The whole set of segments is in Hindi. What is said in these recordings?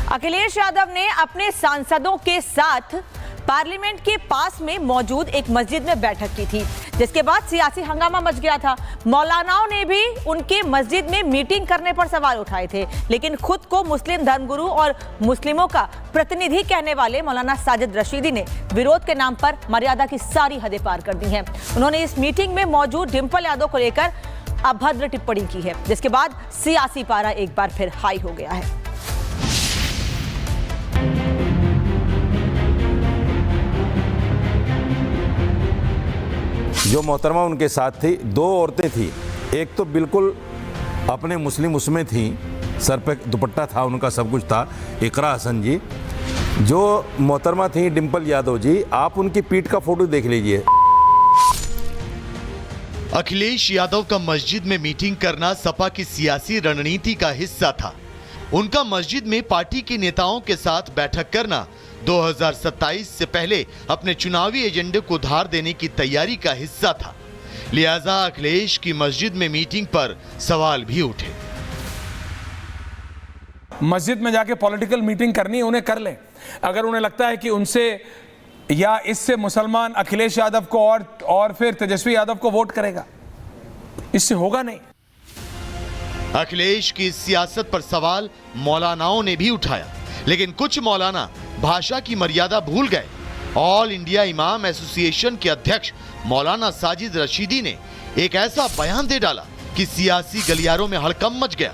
अखिलेश यादव ने अपने सांसदों के साथ पार्लियामेंट के पास में मौजूद एक मस्जिद में बैठक की थी, जिसके बाद सियासी हंगामा मच गया था। मौलानाओं ने भी उनके मस्जिद में मीटिंग करने पर सवाल उठाए थे, लेकिन खुद को मुस्लिम धर्मगुरु और मुस्लिमों का प्रतिनिधि कहने वाले मौलाना साजिद रशीदी ने विरोध के नाम पर मर्यादा की सारी हदें पार कर दी हैं। उन्होंने इस मीटिंग में मौजूद डिंपल यादव को लेकर अभद्र टिप्पणी की है, जिसके बाद सियासी पारा एक बार फिर हाई हो गया है। जो मोहतरमा उनके साथ थी, दो औरतें थी। एक तो बिल्कुल अपने मुस्लिम उसमें थी, सर पे दुपट्टा था, उनका सब कुछ था, इकरा हसन जी। जो मोहतरमा थी डिंपल यादव जी, आप उनकी पीठ का फोटो देख लीजिए। अखिलेश यादव का मस्जिद में मीटिंग करना सपा की सियासी रणनीति का हिस्सा था। उनका मस्जिद में पार्टी के नेताओं के साथ बैठक करना 2027 से पहले अपने चुनावी एजेंडे को धार देने की तैयारी का हिस्सा था। लिहाजा अखिलेश की मस्जिद में मीटिंग पर सवाल भी उठे। मस्जिद में जाके पॉलिटिकल मीटिंग करनी है, उन्हें कर लें। अगर उन्हें लगता है कि उनसे या इससे मुसलमान अखिलेश यादव को और फिर तेजस्वी यादव को वोट करेगा, इससे होगा नहीं। अखिलेश की सियासत पर सवाल मौलानाओं ने भी उठाया, लेकिन कुछ मौलाना भाषा की मर्यादा भूल गए। ऑल इंडिया इमाम एसोसिएशन के अध्यक्ष मौलाना साजिद रशीदी ने एक ऐसा बयान दे डाला कि सियासी गलियारों में हड़कंप मच गया।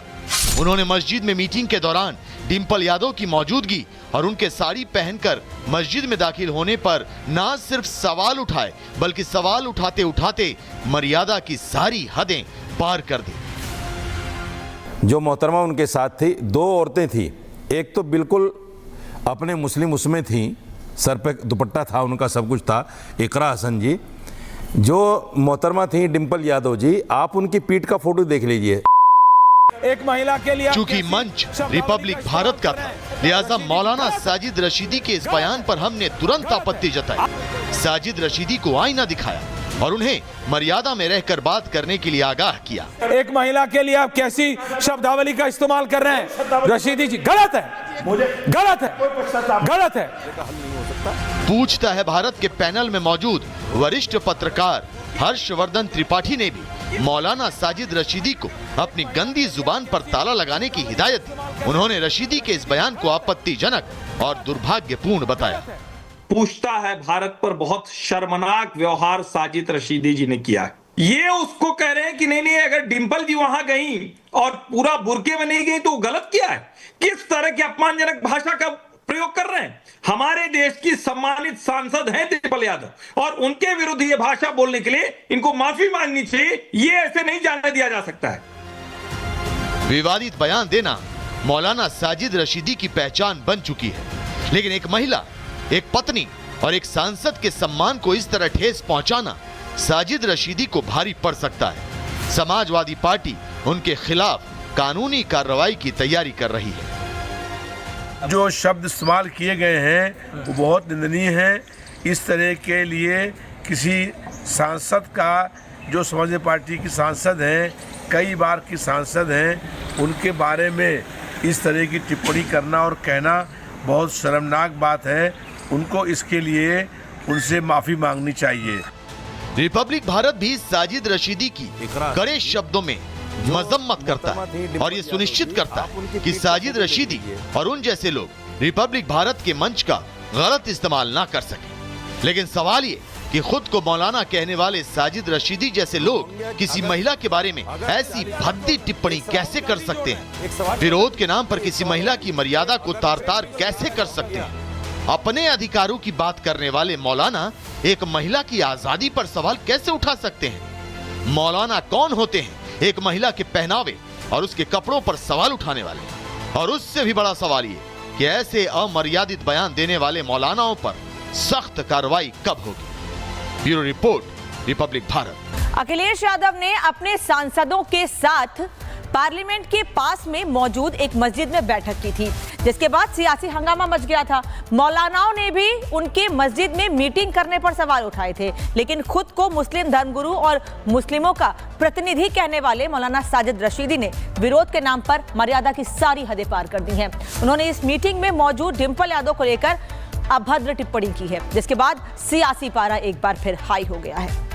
उन्होंने मस्जिद में मीटिंग के दौरान डिंपल यादव की मौजूदगी और उनके साड़ी पहनकर मस्जिद में दाखिल होने पर न सिर्फ सवाल उठाए, बल्कि सवाल उठाते उठाते मर्यादा की सारी हदें पार कर दी। जो मोहतरमा उनके साथ थी, दो औरतें थी। एक तो बिल्कुल अपने मुस्लिम उसमें थी, सर पे दुपट्टा था, उनका सब कुछ था, इकरा हसन जी। जो मोहतरमा थी डिंपल यादव जी, आप उनकी पीठ का फोटो देख लीजिए। एक महिला के लिए चूंकि मंच रिपब्लिक भारत का था, लिहाजा मौलाना साजिद रशीदी के इस बयान पर हमने तुरंत आपत्ति जताई। साजिद रशीदी को आईना दिखाया और उन्हें मर्यादा में रहकर बात करने के लिए आगाह किया। एक महिला के लिए आप कैसी शब्दावली का इस्तेमाल कर रहे हैं रशीदी जी? गलत है, गलत है, गलत है। पूछता है भारत के पैनल में मौजूद वरिष्ठ पत्रकार हर्षवर्धन त्रिपाठी ने भी मौलाना साजिद रशीदी को अपनी गंदी जुबान पर ताला लगाने की हिदायत दी। उन्होंने रशीदी के इस बयान को आपत्तिजनक और दुर्भाग्यपूर्ण बताया। पूछता है भारत पर बहुत शर्मनाक व्यवहार साजिद रशीदी जी ने किया है। ये उसको कह रहे हैं कि नहीं, अगर डिंपल जी वहां गई और पूरा बुर्के में नहीं गई तो गलत किया है। किस तरह की अपमानजनक भाषा का प्रयोग कर रहे हैं। हमारे देश की सम्मानित सांसद हैं डिंपल यादव, और उनके विरुद्ध ये भाषा बोलने के लिए इनको माफी मांगनी चाहिए। ये ऐसे नहीं जाने दिया जा सकता है। विवादित बयान देना मौलाना साजिद रशीदी की पहचान बन चुकी है, लेकिन एक महिला, एक पत्नी और एक सांसद के सम्मान को इस तरह ठेस पहुंचाना साजिद रशीदी को भारी पड़ सकता है। समाजवादी पार्टी उनके खिलाफ कानूनी कार्रवाई की तैयारी कर रही है। जो शब्द इस्तेमाल किए गए हैं वो बहुत निंदनीय है। इस तरह के लिए किसी सांसद का, जो समाजवादी पार्टी की सांसद हैं, कई बार की सांसद हैं, उनके बारे में इस तरह की टिप्पणी करना और कहना बहुत शर्मनाक बात है। उनको इसके लिए उनसे माफी मांगनी चाहिए। रिपब्लिक भारत भी साजिद रशीदी की कड़े शब्दों में मजम्मत करता है और ये सुनिश्चित करता है कि साजिद रशीदी और उन जैसे लोग रिपब्लिक भारत के मंच का गलत इस्तेमाल ना कर सके। लेकिन सवाल ये कि खुद को मौलाना कहने वाले साजिद रशीदी जैसे लोग किसी महिला के बारे में ऐसी भद्दी टिप्पणी कैसे कर सकते हैं? विरोध के नाम पर किसी महिला की मर्यादा को तार-तार कैसे कर सकते हैं? अपने अधिकारों की बात करने वाले मौलाना एक महिला की आजादी पर सवाल कैसे उठा सकते हैं? मौलाना कौन होते हैं एक महिला के पहनावे और उसके कपड़ों पर सवाल उठाने वाले? और उससे भी बड़ा सवाल ये कि ऐसे अमर्यादित बयान देने वाले मौलानाओं पर सख्त कार्रवाई कब होगी? Bureau report, Republic Bharat. Akhilesh Yadav ने अपने सांसदों के साथ पार्लियामेंट के पास में मौजूद एक मस्जिद में बैठक की थी, जिसके बाद सियासी हंगामा मच गया था। मौलानाओं ने भी उनके मस्जिद में मीटिंग करने पर सवाल उठाए थे, लेकिन खुद को मुस्लिम धर्मगुरु और मुस्लिमों का प्रतिनिधि कहने वाले मौलाना साजिद रशीदी ने विरोध के नाम पर मर्यादा की सारी हदें पार कर दी हैं। उन्होंने इस मीटिंग में मौजूद डिंपल यादव को लेकर अभद्र टिप्पणी की है, जिसके बाद सियासी पारा एक बार फिर हाई हो गया है।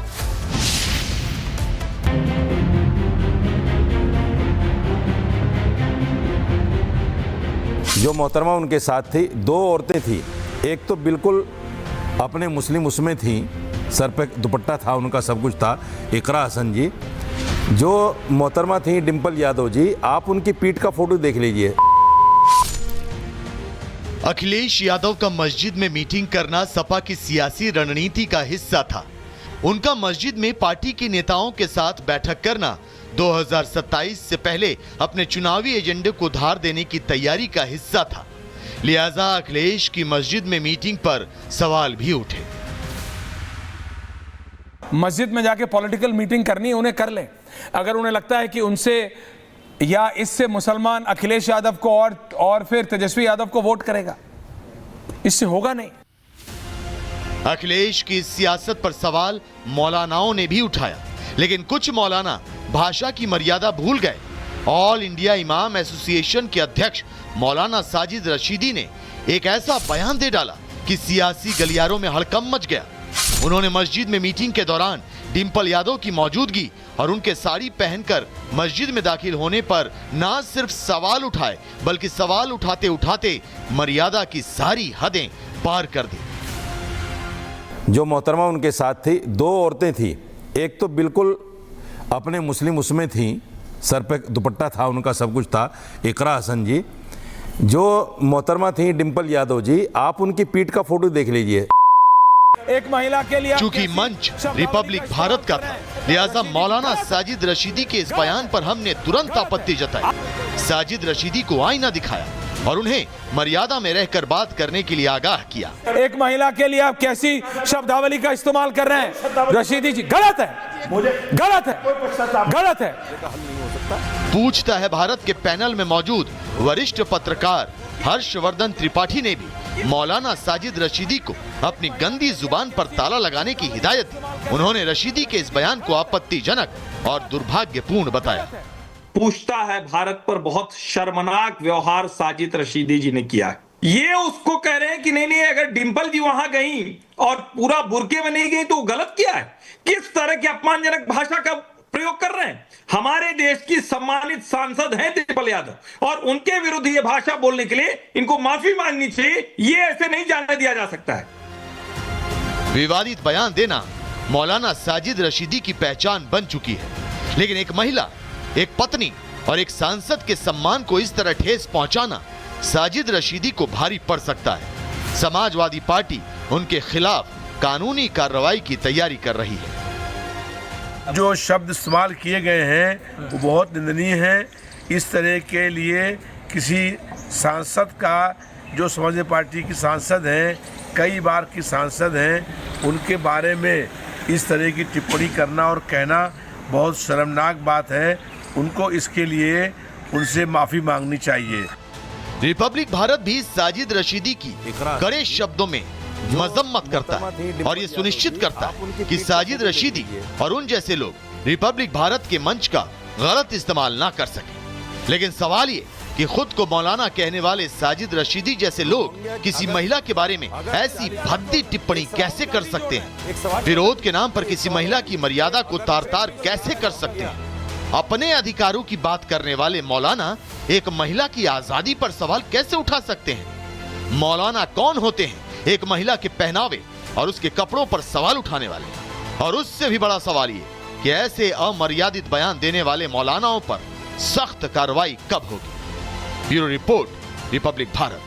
जो मोहतरमा उनके साथ थी, दो औरतें थी। एक तो बिल्कुल अपने मुस्लिम उसमें थी, सर पे दुपट्टा था, उनका सब कुछ था, इकरा हसन जी। जो मोहतरमा थी डिंपल यादव जी, आप उनकी पीठ का फोटो देख लीजिए। अखिलेश यादव का मस्जिद में मीटिंग करना सपा की सियासी रणनीति का हिस्सा था। उनका मस्जिद में पार्टी के नेताओं के साथ बैठक करना 2027 से पहले अपने चुनावी एजेंडे को धार देने की तैयारी का हिस्सा था। लिहाजा अखिलेश की मस्जिद में मीटिंग पर सवाल भी उठे। मस्जिद में जाके पॉलिटिकल मीटिंग करनी है, उन्हें कर ले। अगर उन्हें लगता है कि उनसे या इससे मुसलमान अखिलेश यादव को और फिर तेजस्वी यादव को वोट करेगा, इससे होगा नहीं। अखिलेश की सियासत पर सवाल मौलानाओं ने भी उठाया, लेकिन कुछ मौलाना भाषा की मर्यादा भूल गए। ऑल इंडिया इमाम एसोसिएशन के अध्यक्ष मौलाना साजिद रशीदी ने एक ऐसा बयान दे डाला कि सियासी गलियारों में हड़कंप मच गया। उन्होंने मस्जिद में मीटिंग के दौरान डिंपल यादव की मौजूदगी और उनके साड़ी पहनकर मस्जिद में दाखिल होने पर न सिर्फ सवाल उठाए, बल्कि सवाल उठाते उठाते मर्यादा की सारी हदें पार कर दी। जो मोहतरमा उनके साथ थी, दो औरतें थी। एक तो बिल्कुल अपने मुस्लिम उसमें थी, सर पे दुपट्टा था, उनका सब कुछ था, इकरा हसन जी। जो मोहतरमा थी डिंपल यादव जी, आप उनकी पीठ का फोटो देख लीजिए। एक महिला के लिए चूंकि मंच रिपब्लिक भारत का था, लिहाजा मौलाना साजिद रशीदी के इस बयान पर हमने तुरंत आपत्ति जताई। साजिद रशीदी को आईना दिखाया और उन्हें मर्यादा में रहकर बात करने के लिए आगाह किया। एक महिला के लिए आप कैसी शब्दावली का इस्तेमाल कर रहे हैं रशीदी जी? गलत है, गलत है, गलत है। पूछता है भारत के पैनल में मौजूद वरिष्ठ पत्रकार हर्षवर्धन त्रिपाठी ने भी मौलाना साजिद रशीदी को अपनी गंदी जुबान पर ताला लगाने की हिदायत दी। उन्होंने रशीदी के इस बयान को आपत्तिजनक और दुर्भाग्यपूर्ण बताया। पूछता है भारत पर बहुत शर्मनाक व्यवहार साजिद रशीदी जी ने किया है। ये उसको कह रहे हैं कि नहीं, अगर डिंपल जी वहां गई और पूरा बुर्के में नहीं गई तो गलत किया है। किस तरह की अपमानजनक भाषा का प्रयोग कर रहे हैं। हमारे देश की सम्मानित सांसद हैं डिंपल यादव, और उनके विरुद्ध ये भाषा बोलने के लिए इनको माफी मांगनी चाहिए। ये ऐसे नहीं जाने दिया जा सकता है। विवादित बयान देना मौलाना साजिद रशीदी की पहचान बन चुकी है, लेकिन एक महिला, एक पत्नी और एक सांसद के सम्मान को इस तरह ठेस पहुंचाना साजिद रशीदी को भारी पड़ सकता है। समाजवादी पार्टी उनके खिलाफ कानूनी कार्रवाई की तैयारी कर रही है। जो शब्द इस्तेमाल किए गए हैं वो बहुत निंदनीय है। इस तरह के लिए किसी सांसद का, जो समाजवादी पार्टी की सांसद हैं, कई बार की सांसद हैं, उनके बारे में इस तरह की टिप्पणी करना और कहना बहुत शर्मनाक बात है। उनको इसके लिए उनसे माफ़ी मांगनी चाहिए। रिपब्लिक भारत भी साजिद रशीदी की कड़े शब्दों में मजम्मत करता है और ये सुनिश्चित करता है कि साजिद रशीदी और उन जैसे लोग रिपब्लिक भारत के मंच का गलत इस्तेमाल ना कर सके। लेकिन सवाल ये कि खुद को मौलाना कहने वाले साजिद रशीदी जैसे लोग किसी महिला के बारे में ऐसी भद्दी टिप्पणी कैसे कर सकते हैं? विरोध के नाम पर किसी महिला की मर्यादा को तार-तार कैसे कर सकते हैं? अपने अधिकारों की बात करने वाले मौलाना एक महिला की आजादी पर सवाल कैसे उठा सकते हैं? मौलाना कौन होते हैं एक महिला के पहनावे और उसके कपड़ों पर सवाल उठाने वाले? और उससे भी बड़ा सवाल ये कि ऐसे अमर्यादित बयान देने वाले मौलानाओं पर सख्त कार्रवाई कब होगी? Bureau report, Republic Bharat.